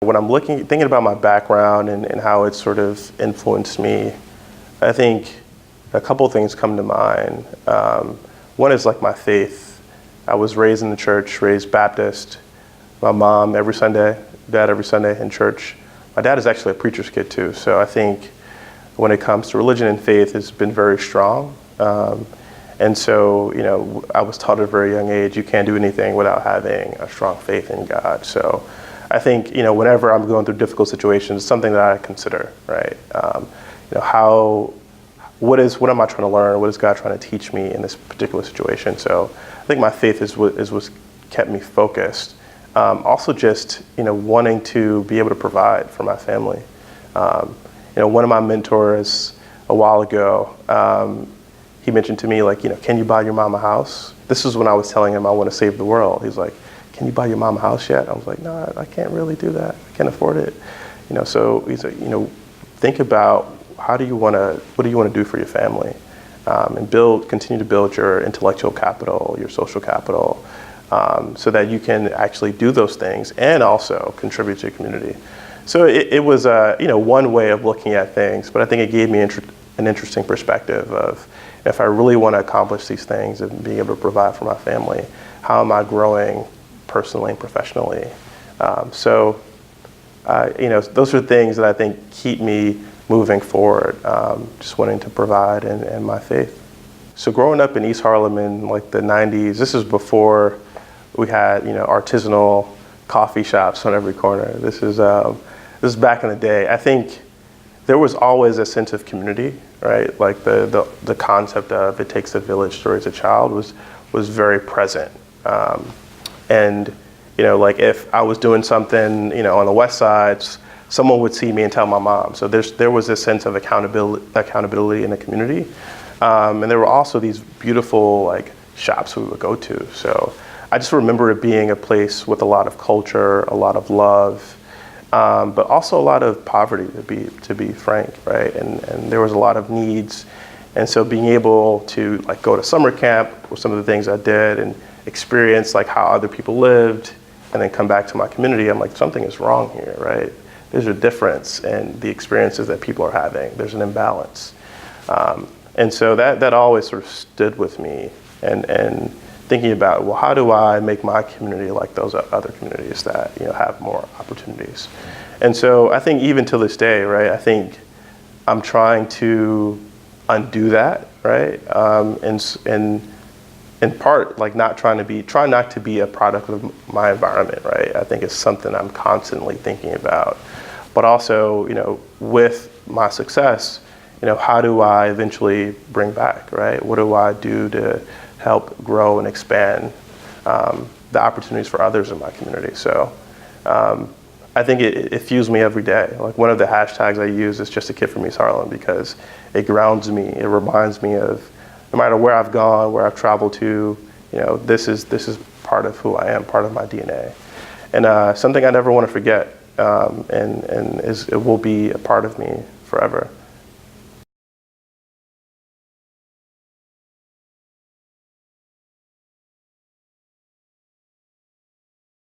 When I'm thinking about my background and how it sort of influenced me, I think a couple things come to mind. One is like my faith. I was raised in the church, raised Baptist. My mom every Sunday, dad every Sunday in church. My dad is actually a preacher's kid too, so I think when it comes to religion and faith, it's been very strong. And so, I was taught at a very young age, you can't do anything without having a strong faith in God. So I think, whenever I'm going through difficult situations, it's something that I consider, right? What am I trying to learn? What is God trying to teach me in this particular situation? So I think my faith is what's kept me focused. Also just, wanting to be able to provide for my family. One of my mentors a while ago, he mentioned to me, can you buy your mom a house? This is when I was telling him I want to save the world. He's like, can you buy your mom a house yet? I was like, no, I can't really do that. I can't afford it. So he's like, think about what do you want to do for your family? And continue to build your intellectual capital, your social capital, so that you can actually do those things and also contribute to your community. So it was, one way of looking at things, but I think it gave me an interesting perspective of if I really want to accomplish these things and be able to provide for my family, how am I growing personally and professionally? Those are things that I think keep me moving forward, just wanting to provide in my faith. So growing up in East Harlem in the 90s, this is before we had, artisanal coffee shops on every corner. This is back in the day. I think there was always a sense of community, right? Like the concept of it takes a village to raise a child was very present. If I was doing something, on the West Side, someone would see me and tell my mom. So there was this sense of accountability in the community. And there were also these beautiful shops we would go to. So I just remember it being a place with a lot of culture, a lot of love, but also a lot of poverty, to be frank, right? And there was a lot of needs. And so being able to go to summer camp were some of the things I did and experience how other people lived and then come back to my community. I'm like, something is wrong here, right? There's a difference in the experiences that people are having. There's an imbalance. And so that always sort of stood with me and thinking about, well, how do I make my community like those other communities that, have more opportunities? And so I think even to this day, right, I think I'm trying to undo that, right? And in part, try not to be a product of my environment, right? I think it's something I'm constantly thinking about. But also, with my success, how do I eventually bring back, right? What do I do to help grow and expand the opportunities for others in my community? So I think it fuels me every day. One of the hashtags I use is just a kid from East Harlem because it grounds me. It reminds me of no matter where I've gone, where I've traveled to, this is part of who I am, part of my DNA. And something I never want to forget, and it will be a part of me forever.